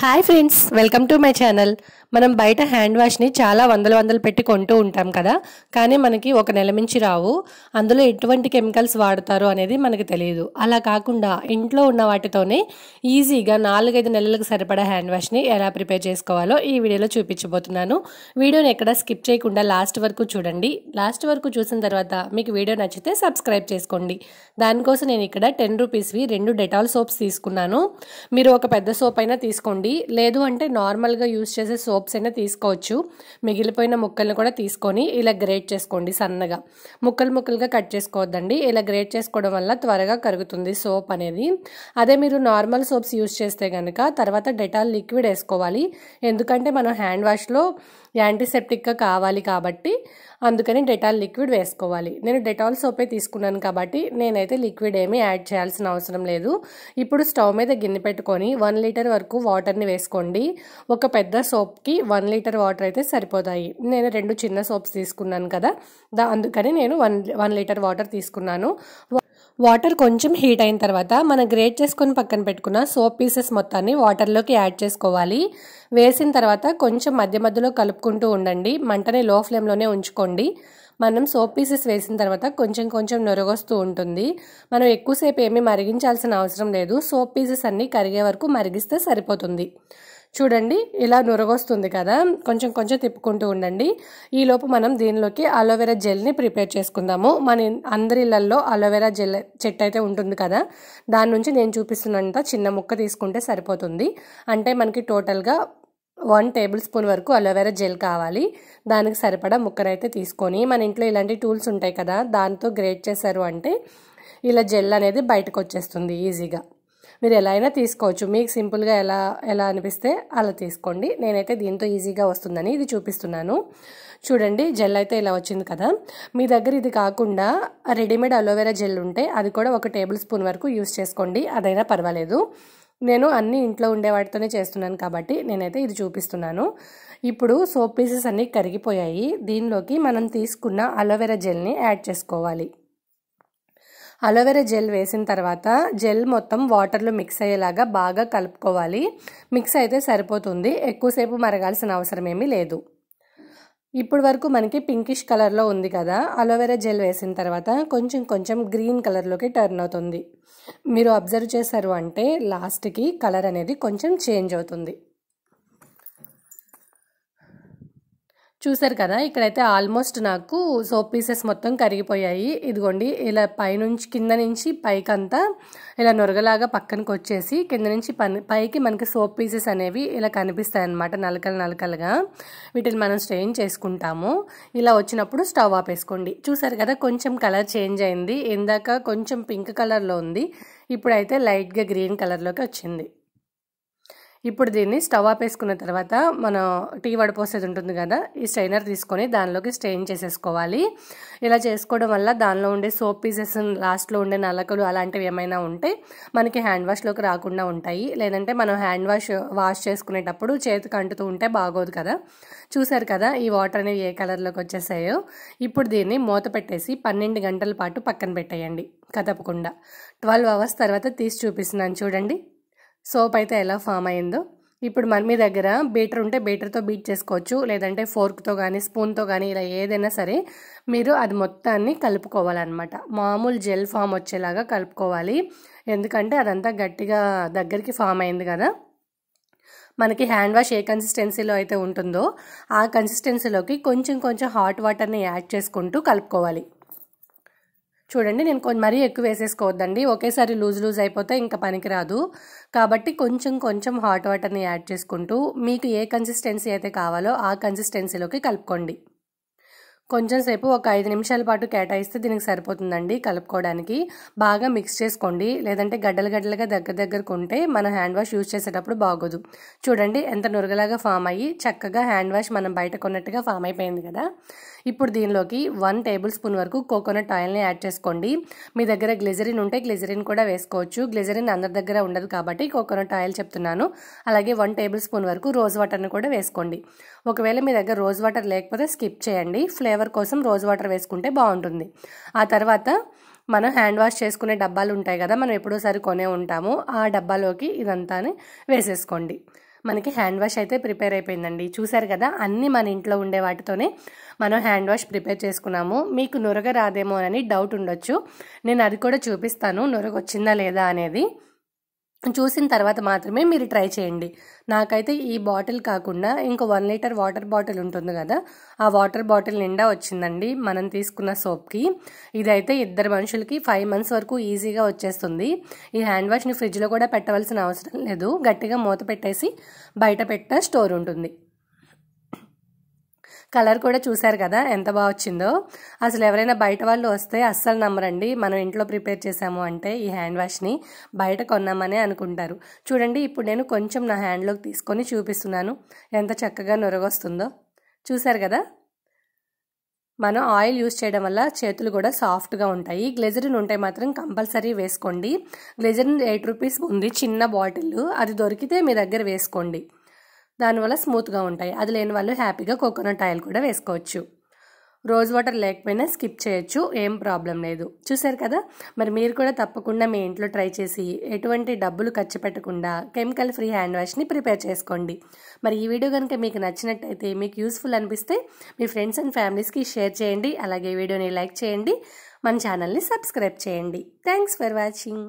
Hi friends, welcome to my channel. మనం బయట hand వాష్ని చాలా వందలు పెట్టి కొంటూ ఉంటాం కదా, కానీ మనకి ఒక నెల మించి రావు. అందులో ఎటువంటి కెమికల్స్ వాడతారో అనేది మనకు తెలియదు. అలా కాకుండా ఇంట్లో ఉన్న వాటితోనే ఈజీగా 4-5 నెలలకు సరిపడా హ్యాండ్ వాష్ని ఎలా ప్రిపేర్ చేసుకోవాలో ఈ వీడియోలో చూపించబోతున్నాను. వీడియోని ఎక్కడ స్కిప్ చేయకుండా లాస్ట్ వరకు చూడండి. లాస్ట్ వరకు చూసిన తర్వాత మీకు వీడియో నచ్చితే సబ్స్క్రైబ్ చేసుకోండి. దానికోసం నేను ఇక్కడ 10 రూపీస్వి 2 డెటాల్ సోప్స్ తీసుకున్నాను. మీరు ఒక పెద్ద సోప్ అయినా తీసుకోండి, లేదు అంటే నార్మల్గా యూజ్ చేసే సోప్స్ అయినా తీసుకోవచ్చు. మిగిలిపోయిన ముక్కల్ని కూడా తీసుకొని ఇలా గ్రేట్ చేసుకోండి. సన్నగా ముక్కలుగా కట్ చేసుకోవద్దండి. ఇలా గ్రేట్ చేసుకోవడం వల్ల త్వరగా కరుగుతుంది సోప్ అనేది. అదే మీరు నార్మల్ సోప్స్ యూజ్ చేస్తే కనుక తర్వాత డెటాల్ లిక్విడ్ వేసుకోవాలి. ఎందుకంటే మనం హ్యాండ్ వాష్లో యాంటీసెప్టిక్గా కావాలి కాబట్టి అందుకని డెటాల్ లిక్విడ్ వేసుకోవాలి. నేను డెటాల్ సోపే తీసుకున్నాను కాబట్టి నేనైతే లిక్విడ్ ఏమీ యాడ్ చేయాల్సిన అవసరం లేదు. ఇప్పుడు స్టవ్ మీద గిన్నె పెట్టుకొని 1 లీటర్ వరకు వాటర్ని వేసుకోండి. ఒక పెద్ద సోప్కి 1 లీటర్ వాటర్ అయితే సరిపోతాయి. నేను 2 చిన్న సోప్స్ తీసుకున్నాను కదా, అందుకని నేను 1 లీటర్ వాటర్ తీసుకున్నాను. వాటర్ కొంచెం హీట్ అయిన తర్వాత మనం గ్రేట్ చేసుకొని పక్కన పెట్టుకున్న సోప్ పీసెస్ మొత్తాన్ని వాటర్లోకి యాడ్ చేసుకోవాలి. వేసిన తర్వాత కొంచెం మధ్యలో కలుపుకుంటూ ఉండండి. మంటని లో ఫ్లేమ్లోనే ఉంచుకోండి. మనం సోప్ పీసెస్ వేసిన తర్వాత కొంచెం నొరగొస్తూ ఉంటుంది. మనం ఎక్కువసేపు ఏమీ మరిగించాల్సిన అవసరం లేదు. సోప్ పీసెస్ అన్నీ కరిగే వరకు మరిగిస్తే సరిపోతుంది. చూడండి, ఇలా నురగొస్తుంది కదా, కొంచెం తిప్పుకుంటూ ఉండండి. ఈలోపు మనం దీనిలోకి అలోవెరా జెల్ని ప్రిపేర్ చేసుకుందాము. మన అందరి ఇళ్లలో అలోవెరా జెల్ చెట్టు అయితే ఉంటుంది కదా, దాని నుంచి నేను చూపిస్తున్నంత చిన్న ముక్క తీసుకుంటే సరిపోతుంది. అంటే మనకి టోటల్గా 1 టేబుల్ స్పూన్ వరకు అలోవెరా జెల్ కావాలి. దానికి సరిపడా ముక్కనైతే తీసుకొని, మన ఇంట్లో ఇలాంటి టూల్స్ ఉంటాయి కదా, దాంతో గ్రేట్ చేశారు అంటే ఇలా జెల్ అనేది బయటకు వచ్చేస్తుంది ఈజీగా. మీరు ఎలా అయినా తీసుకోవచ్చు, మీకు సింపుల్గా ఎలా అనిపిస్తే అలా తీసుకోండి. నేనైతే దీంతో ఈజీగా వస్తుందని ఇది చూపిస్తున్నాను. చూడండి, జెల్ అయితే ఇలా వచ్చింది కదా. మీ దగ్గర ఇది కాకుండా రెడీమేడ్ అలోవెరా జెల్ ఉంటే అది కూడా 1 టేబుల్ స్పూన్ వరకు యూస్ చేసుకోండి, అదైనా పర్వాలేదు. నేను అన్ని ఇంట్లో ఉండే వాటితోనే చేస్తున్నాను కాబట్టి నేనైతే ఇది చూపిస్తున్నాను. ఇప్పుడు సోప్ పీసెస్ అన్నీ కరిగిపోయాయి. దీనిలోకి మనం తీసుకున్న అలోవెరా జెల్ని యాడ్ చేసుకోవాలి. అలోవెరా జెల్ వేసిన తర్వాత జెల్ మొత్తం వాటర్లో మిక్స్ అయ్యేలాగా బాగా కలుపుకోవాలి. మిక్స్ అయితే సరిపోతుంది, ఎక్కువసేపు మరగాల్సిన అవసరం ఏమీ లేదు. ఇప్పుడు వరకు మనకి పింకిష్ కలర్లో ఉంది కదా, అలోవెరా జెల్ వేసిన తర్వాత కొంచెం గ్రీన్ కలర్లోకి టర్న్ అవుతుంది. మీరు అబ్జర్వ్ చేశారు అంటే లాస్ట్కి కలర్ అనేది కొంచెం చేంజ్ అవుతుంది. చూసారు కదా, ఇక్కడైతే ఆల్మోస్ట్ నాకు సోప్ పీసెస్ మొత్తం కరిగిపోయాయి. ఇదిగోండి, ఇలా కింద నుంచి పైకంతా ఇలా నొరగలాగా పక్కనకి వచ్చేసి కింద నుంచి పైకి మనకి సోప్ పీసెస్ అనేవి ఇలా కనిపిస్తాయి అన్నమాట, నలకలుగా. వీటిని మనం స్ట్రెయిన్ చేసుకుంటాము. ఇలా వచ్చినప్పుడు స్టవ్ ఆపేసుకోండి. చూసారు కదా, కొంచెం కలర్ చేంజ్ అయింది. ఇందాక కొంచెం పింక్ కలర్లో ఉంది, ఇప్పుడైతే లైట్గా గ్రీన్ కలర్లోకి వచ్చింది. ఇప్పుడు దీన్ని స్టవ్ ఆపేసుకున్న తర్వాత మనం టీ వడపోసేది ఉంటుంది కదా, ఈ స్ట్రైనర్ తీసుకొని దానిలోకి స్ట్రెయిన్ చేసేసుకోవాలి. ఇలా చేసుకోవడం వల్ల దానిలో ఉండే సోప్ పీసెస్, లాస్ట్లో ఉండే నలకలు అలాంటివి ఏమైనా ఉంటే మనకి హ్యాండ్ వాష్లోకి రాకుండా ఉంటాయి. లేదంటే మనం హ్యాండ్ వాష్ చేసుకునేటప్పుడు చేతికి అంటుతూ ఉంటే బాగోదు కదా. చూసారు కదా, ఈ వాటర్ అనేవి ఏ కలర్లోకి వచ్చేసాయో. ఇప్పుడు దీన్ని మూత పెట్టేసి 12 గంటల పాటు పక్కన పెట్టేయండి కదపకుండా. 12 అవర్స్ తర్వాత తీసి చూపిస్తున్నాను చూడండి, సోప్ అయితే ఎలా ఫామ్ అయిందో. ఇప్పుడు మీ దగ్గర బీటర్ ఉంటే బీటర్తో బీట్ చేసుకోవచ్చు, లేదంటే ఫోర్క్తో కానీ స్పూన్తో కానీ ఇలా ఏదైనా సరే మీరు అది మొత్తాన్ని కలుపుకోవాలన్నమాట. మామూలు జెల్ ఫామ్ వచ్చేలాగా కలుపుకోవాలి, ఎందుకంటే అదంతా గట్టిగా దగ్గరికి ఫామ్ అయింది కదా. మనకి హ్యాండ్ వాష్ ఏ కన్సిస్టెన్సీలో అయితే ఉంటుందో ఆ కన్సిస్టెన్సీలోకి కొంచెం హాట్ వాటర్ని యాడ్ చేసుకుంటూ కలుపుకోవాలి. చూడండి, నేను మరీ ఎక్కువ వేసేసుకోవద్దండి, ఒకేసారి లూజ్ అయిపోతే ఇంకా పనికిరాదు. కాబట్టి కొంచెం హాట్ వాటర్ని యాడ్ చేసుకుంటూ మీకు ఏ కన్సిస్టెన్సీ అయితే కావాలో ఆ కన్సిస్టెన్సీలోకి కలుపుకోండి. కొంచెం సేపు ఒక 5 నిమిషాల పాటు కేటాయిస్తే దీనికి సరిపోతుందండి కలుపుకోవడానికి. బాగా మిక్స్ చేసుకోండి, లేదంటే గడ్డలుగా దగ్గరకు ఉంటే మన హ్యాండ్ వాష్ యూజ్ చేసేటప్పుడు బాగోదు. చూడండి, ఎంత నురగలాగా ఫామ్ అయ్యి చక్కగా హ్యాండ్ వాష్ మనం బయట కొన్నట్టుగా ఫామ్ అయిపోయింది కదా. ఇప్పుడు దీనిలోకి 1 టేబుల్ స్పూన్ వరకు కోకోనట్ ఆయిల్ని యాడ్ చేసుకోండి. మీ దగ్గర గ్లిజరిన్ ఉంటే గ్లిజరిన్ కూడా వేసుకోవచ్చు. గ్లిజరిన్ అందరి దగ్గర ఉండదు కాబట్టి కోకోనట్ ఆయిల్ చెప్తున్నాను. అలాగే 1 టేబుల్ స్పూన్ వరకు రోజ్ వాటర్ని కూడా వేసుకోండి. ఒకవేళ మీ దగ్గర రోజ్ వాటర్ లేకపోతే స్కిప్ చేయండి, ఫ్లేవర్ కోసం రోజ్ వాటర్ వేసుకుంటే బాగుంటుంది. ఆ తర్వాత మనం హ్యాండ్ వాష్ చేసుకునే డబ్బాలు ఉంటాయి కదా, మనం ఎప్పుడోసారి కొనే ఉంటాము, ఆ డబ్బాలోకి ఇదంతా వేసేసుకోండి. మనకి హ్యాండ్ వాష్ అయితే ప్రిపేర్ అయిపోయిందండి. చూసారు కదా, అన్నీ మన ఇంట్లో ఉండే వాటితోనే మనం హ్యాండ్ వాష్ ప్రిపేర్ చేసుకున్నాము. మీకు నురగ రాదేమో అని డౌట్ ఉండొచ్చు. నేను అది కూడా చూపిస్తాను, నురగ వచ్చిందా లేదా అనేది. చూసిన తర్వాత మాత్రమే మీరు ట్రై చేయండి. నాకైతే ఈ బాటిల్ కాకుండా ఇంకో 1 లీటర్ వాటర్ బాటిల్ ఉంటుంది కదా, ఆ వాటర్ బాటిల్ నిండా వచ్చిందండి మనం తీసుకున్న సోప్కి. ఇదైతే 2 మనుషులకి 5 months వరకు ఈజీగా వచ్చేస్తుంది. ఈ హ్యాండ్ వాష్ని ఫ్రిడ్జ్లో కూడా పెట్టవలసిన అవసరం లేదు, గట్టిగా మూత పెట్టేసి బయట పెట్ట స్టోర్ ఉంటుంది. కలర్ కూడా చూసారు కదా ఎంత బాగా వచ్చిందో. అసలు ఎవరైనా బయట వాళ్ళు వస్తే అస్సలు నమ్మరండి, మనం ఇంట్లో ప్రిపేర్ చేసాము అంటే ఈ హ్యాండ్ వాష్ని బయట కొన్నామనే అనుకుంటారు. చూడండి, ఇప్పుడు నేను కొంచెం నా హ్యాండ్లోకి తీసుకొని చూపిస్తున్నాను ఎంత చక్కగా నురగొస్తుందో. చూసారు కదా, మనం ఆయిల్ యూస్ చేయడం వల్ల చేతులు కూడా సాఫ్ట్గా ఉంటాయి. గ్లిజరిన్ ఉంటే మాత్రం కంపల్సరీ వేసుకోండి. గ్లిజరిన్ 8 రూపీస్ ఉంది చిన్న బాటిల్, అది దొరికితే మీ దగ్గర వేసుకోండి, దానివల్ల స్మూత్గా ఉంటాయి. అది లేని వాళ్ళు హ్యాపీగా కోకోనట్ ఆయిల్ కూడా వేసుకోవచ్చు. రోజ్ వాటర్ లేకపోయినా స్కిప్ చేయొచ్చు, ఏం ప్రాబ్లం లేదు. చూసారు కదా, మరి మీరు కూడా తప్పకుండా మీ ఇంట్లో ట్రై చేసి ఎటువంటి డబ్బులు ఖర్చు పెట్టకుండా కెమికల్ ఫ్రీ హ్యాండ్ వాష్ని ప్రిపేర్ చేసుకోండి. మరి ఈ వీడియో కనుక మీకు నచ్చినట్టయితే, మీకు యూస్ఫుల్ అనిపిస్తే మీ ఫ్రెండ్స్ అండ్ ఫ్యామిలీస్కి షేర్ చేయండి. అలాగే వీడియోని లైక్ చేయండి, మన ఛానల్ని సబ్స్క్రైబ్ చేయండి. Thanks for watching.